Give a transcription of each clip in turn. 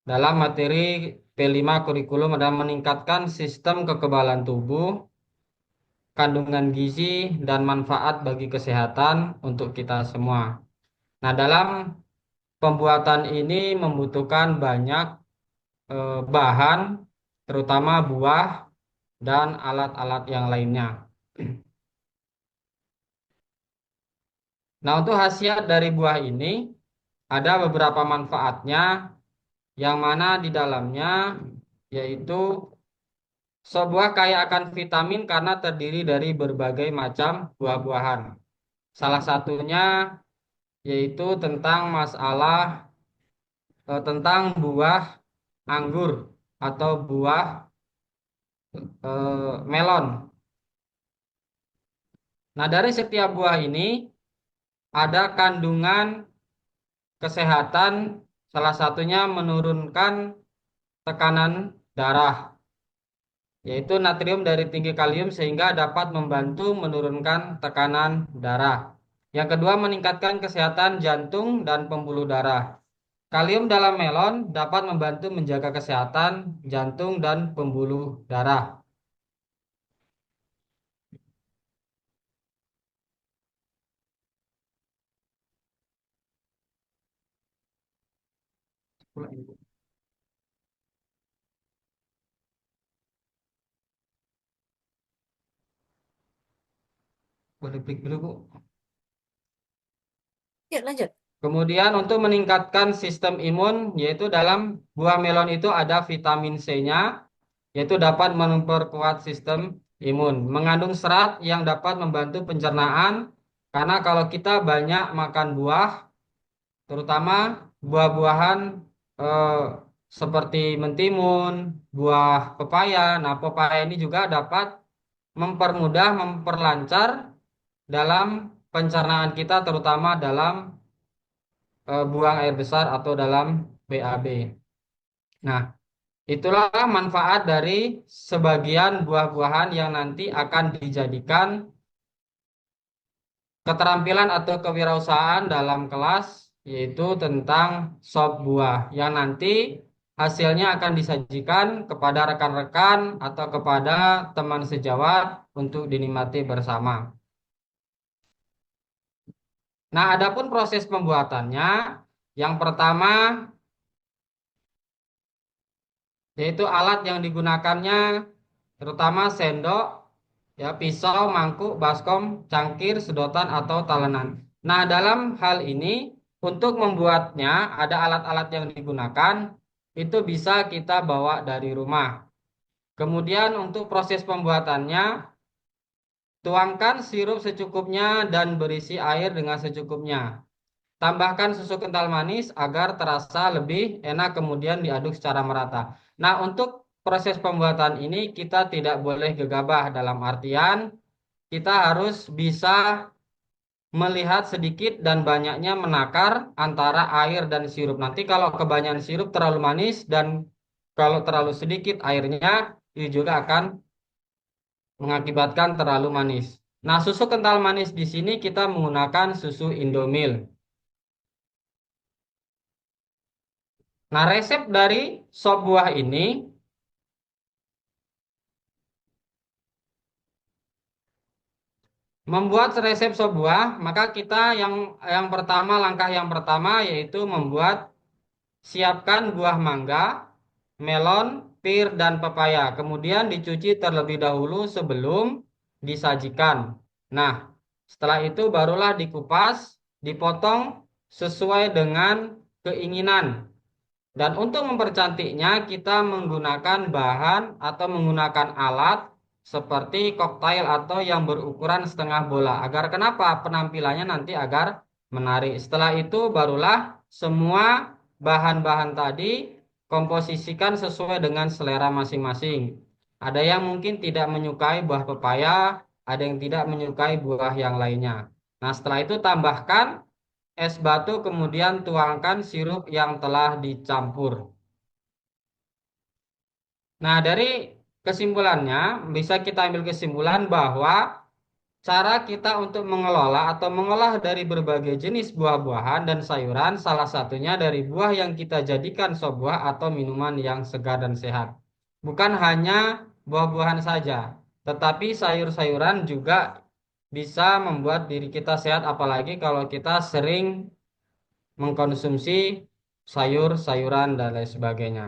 dalam materi P5 kurikulum adalah meningkatkan sistem kekebalan tubuh, kandungan gizi, dan manfaat bagi kesehatan untuk kita semua. Nah, dalam pembuatan ini membutuhkan banyak bahan, terutama buah dan alat-alat yang lainnya. Nah, untuk khasiat dari buah ini ada beberapa manfaatnya, yang mana di dalamnya yaitu sebuah kaya akan vitamin karena terdiri dari berbagai macam buah-buahan. Salah satunya yaitu tentang tentang buah anggur atau buah melon. Nah, dari setiap buah ini ada kandungan kesehatan, salah satunya menurunkan tekanan darah, yaitu natrium dari tinggi kalium sehingga dapat membantu menurunkan tekanan darah. Yang kedua, meningkatkan kesehatan jantung dan pembuluh darah. Kalium dalam melon dapat membantu menjaga kesehatan jantung dan pembuluh darah. Boleh klik dulu, Bu. Ya, lanjut. Kemudian untuk meningkatkan sistem imun, yaitu dalam buah melon itu ada vitamin C-nya, yaitu dapat memperkuat sistem imun. Mengandung serat yang dapat membantu pencernaan, karena kalau kita banyak makan buah, terutama buah-buahan eh, seperti mentimun, buah pepaya. Nah, pepaya ini juga dapat mempermudah, memperlancar dalam pencernaan kita, terutama dalam buang air besar atau dalam BAB. Nah, itulah manfaat dari sebagian buah-buahan yang nanti akan dijadikan keterampilan atau kewirausahaan dalam kelas, yaitu tentang sop buah, yang nanti hasilnya akan disajikan kepada rekan-rekan atau kepada teman sejawat untuk dinikmati bersama. Nah, adapun proses pembuatannya, yang pertama yaitu alat yang digunakannya terutama sendok, ya, pisau, mangkuk, baskom, cangkir, sedotan atau talenan. Nah, dalam hal ini untuk membuatnya ada alat-alat yang digunakan itu bisa kita bawa dari rumah. Kemudian untuk proses pembuatannya, tuangkan sirup secukupnya dan berisi air dengan secukupnya. Tambahkan susu kental manis agar terasa lebih enak, kemudian diaduk secara merata. Nah, untuk proses pembuatan ini kita tidak boleh gegabah, dalam artian kita harus bisa melihat sedikit dan banyaknya menakar antara air dan sirup. Nanti kalau kebanyakan sirup terlalu manis dan kalau terlalu sedikit airnya itu juga akan mengakibatkan terlalu manis. Nah, susu kental manis di sini kita menggunakan susu Indomil. Nah, resep dari sop buah ini, membuat resep sop buah, maka kita yang pertama, langkah yang pertama yaitu membuat, siapkan buah mangga, melon, pir, dan pepaya. Kemudian dicuci terlebih dahulu sebelum disajikan. Nah, setelah itu barulah dikupas, dipotong sesuai dengan keinginan. Dan untuk mempercantiknya, kita menggunakan bahan atau menggunakan alat seperti koktail atau yang berukuran setengah bola. Agar kenapa? Penampilannya nanti agar menarik. Setelah itu barulah semua bahan-bahan tadi komposisikan sesuai dengan selera masing-masing. Ada yang mungkin tidak menyukai buah pepaya, ada yang tidak menyukai buah yang lainnya. Nah, setelah itu tambahkan es batu, kemudian tuangkan sirup yang telah dicampur. Nah, dari kesimpulannya bisa kita ambil kesimpulan bahwa Cara kita untuk mengelola atau mengolah dari berbagai jenis buah-buahan dan sayuran, salah satunya dari buah yang kita jadikan sop buah atau minuman yang segar dan sehat. Bukan hanya buah-buahan saja, tetapi sayur-sayuran juga bisa membuat diri kita sehat, apalagi kalau kita sering mengkonsumsi sayur-sayuran dan lain sebagainya.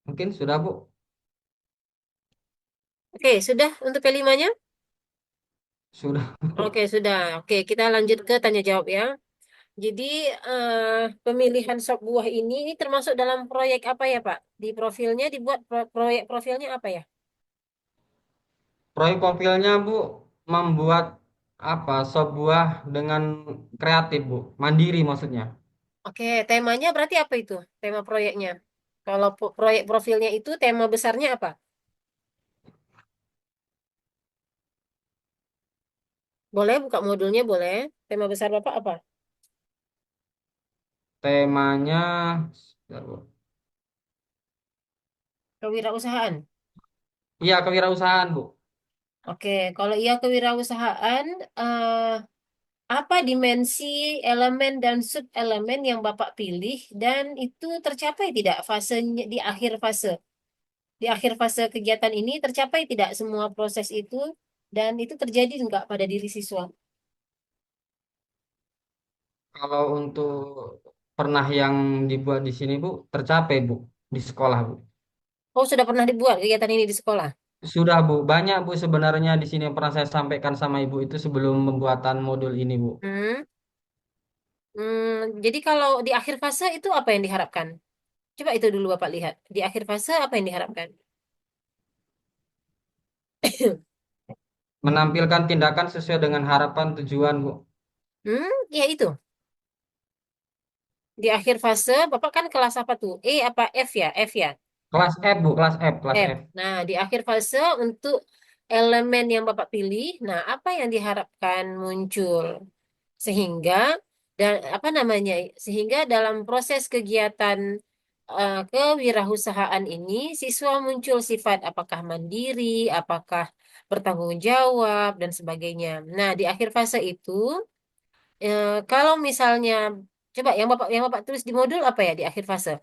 Mungkin sudah, Bu? Oke, sudah untuk kelimanya? Sudah. Oke, sudah. Oke, kita lanjut ke tanya jawab ya. Jadi, pemilihan sop buah ini termasuk dalam proyek apa ya, Pak? Di profilnya dibuat proyek profilnya apa ya? Proyek profilnya, Bu, membuat apa? Sebuah dengan kreatif, Bu. Mandiri maksudnya. Oke, temanya berarti apa itu? Tema proyeknya. Kalau proyek profilnya itu tema besarnya apa? Boleh buka modulnya, boleh. Tema besar Bapak apa? Temanya, sebentar, Bu. Kewirausahaan. Iya, kewirausahaan, Bu. Oke, kalau iya kewirausahaan, apa dimensi elemen dan sub elemen yang Bapak pilih dan itu tercapai tidak fasenya di akhir fase? Di akhir fase kegiatan ini tercapai tidak semua proses itu dan itu terjadi enggak pada diri siswa? Kalau untuk pernah yang dibuat di sini, Bu, tercapai, Bu, di sekolah, Bu. Oh, sudah pernah dibuat kegiatan ini di sekolah? Sudah, Bu. Banyak, Bu, sebenarnya di sini yang pernah saya sampaikan sama Ibu itu sebelum pembuatan modul ini, Bu. Hmm. Jadi kalau di akhir fase itu apa yang diharapkan? Coba itu dulu Bapak lihat. Di akhir fase apa yang diharapkan? Menampilkan tindakan sesuai dengan harapan tujuan, Bu. Ya itu. Di akhir fase, Bapak kan kelas apa tuh? E apa F ya? F ya? Kelas F, Bu. Kelas F, kelas F. F. Nah, di akhir fase untuk elemen yang Bapak pilih, nah apa yang diharapkan muncul? Sehingga dan apa namanya? Sehingga dalam proses kegiatan kewirausahaan ini siswa muncul sifat apakah mandiri, apakah bertanggung jawab dan sebagainya. Nah, di akhir fase itu kalau misalnya coba yang Bapak tulis di modul apa ya di akhir fase?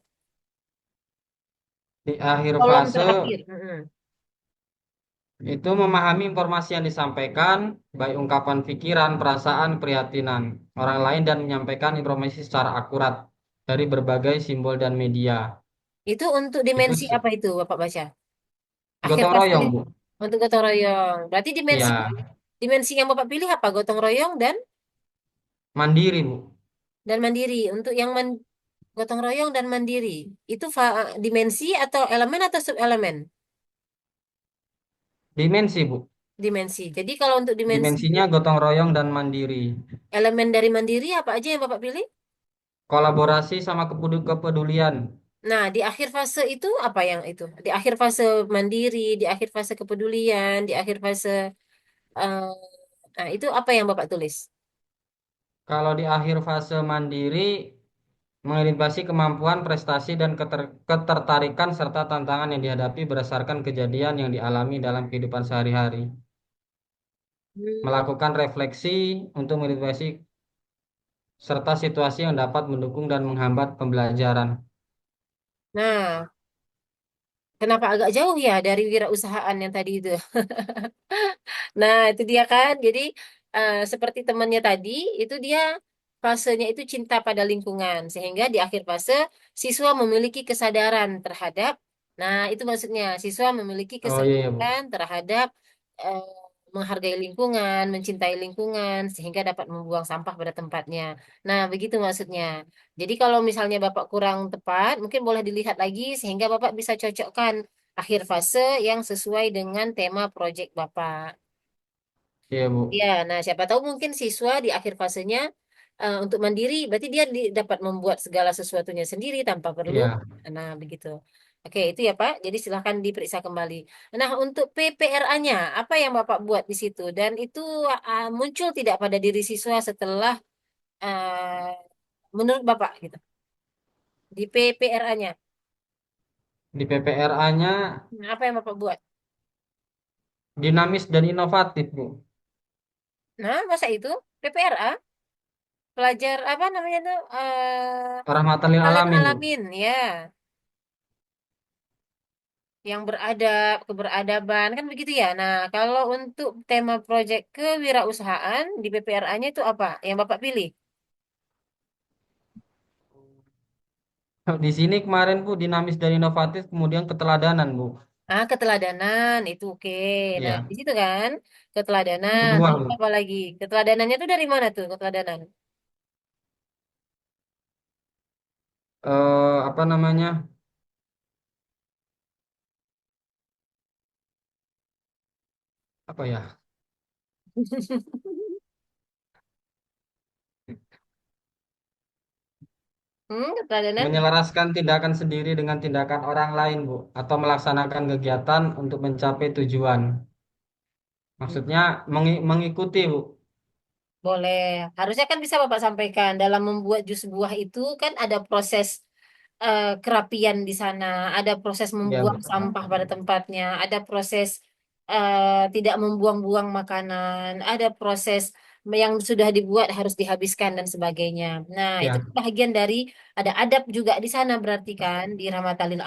Di akhir Kolom fase terakhir. Mm-mm. itu memahami informasi yang disampaikan, baik ungkapan pikiran, perasaan, prihatinan orang lain dan menyampaikan informasi secara akurat dari berbagai simbol dan media. Itu untuk Itu dimensi apa itu Bapak baca? Akhir gotong fase royong, Bu. untuk gotong royong. Berarti dimensi Iya, dimensi yang Bapak pilih apa? Gotong royong mandiri, Bu. dan mandiri. Untuk yang gotong royong dan mandiri, itu dimensi atau elemen atau subelemen? Dimensi, Bu. Dimensi. Jadi kalau untuk dimensi Dimensinya gotong royong dan mandiri. elemen dari mandiri apa aja yang Bapak pilih? Kolaborasi sama kepedulian. Nah, di akhir fase itu apa yang itu? Di akhir fase mandiri, di akhir fase kepedulian, di akhir fase eh, nah itu apa yang Bapak tulis? Kalau di akhir fase mandiri, mengidentifikasi kemampuan, prestasi, dan ketertarikan serta tantangan yang dihadapi berdasarkan kejadian yang dialami dalam kehidupan sehari-hari. Hmm. Melakukan refleksi untuk mengidentifikasi serta situasi yang dapat mendukung dan menghambat pembelajaran. Nah, kenapa agak jauh ya dari wirausahaan yang tadi itu? Nah, itu dia kan. Jadi, seperti temannya tadi, itu dia fasenya itu cinta pada lingkungan. Sehingga di akhir fase, siswa memiliki kesadaran terhadap, nah itu maksudnya, siswa memiliki Oh iya, iya, Bu. kesadaran terhadap eh, menghargai lingkungan, mencintai lingkungan, sehingga dapat membuang sampah pada tempatnya. Nah, begitu maksudnya. Jadi kalau misalnya Bapak kurang tepat, mungkin boleh dilihat lagi, sehingga Bapak bisa cocokkan akhir fase yang sesuai dengan tema proyek Bapak. Iya, Bu. Ya, nah siapa tahu mungkin siswa di akhir fasenya untuk mandiri, berarti dia dapat membuat segala sesuatunya sendiri tanpa perlu. Iya. Nah, begitu. Oke, itu ya Pak. Jadi silahkan diperiksa kembali. Nah, untuk PPRA-nya, apa yang Bapak buat di situ? Dan itu muncul tidak pada diri siswa setelah menurut Bapak gitu di PPRA-nya? Di PPRA-nya Nah, apa yang Bapak buat? dinamis dan inovatif, Bu. Nah, masa itu PPRA, pelajar apa namanya tuh? Rahmatan lil Alim alamin, Bu. alamin, ya. Yang beradab, keberadaban, kan begitu ya. Nah, kalau untuk tema proyek kewirausahaan di PPRA-nya itu apa yang Bapak pilih? Di sini kemarin, Bu, dinamis dan inovatif, kemudian keteladanan, Bu. Ah, keteladanan itu oke. Nah, Iya, di situ kan keteladanan. kedua, Lalu Bu. apa lagi? Keteladanannya itu dari mana tuh keteladanan? Apa namanya? Apa ya? Keteladanan. Menyelaraskan tindakan sendiri dengan tindakan orang lain, Bu, atau melaksanakan kegiatan untuk mencapai tujuan. Maksudnya mengikuti, Bu. Boleh. Harusnya kan bisa Bapak sampaikan dalam membuat jus buah itu kan ada proses kerapian di sana, ada proses Ya, membuang Bu. sampah pada tempatnya, ada proses tidak membuang-buang makanan, ada proses yang sudah dibuat harus dihabiskan dan sebagainya. Nah, itu Ya. bagian dari ada adab juga di sana berarti kan di Rahmatalin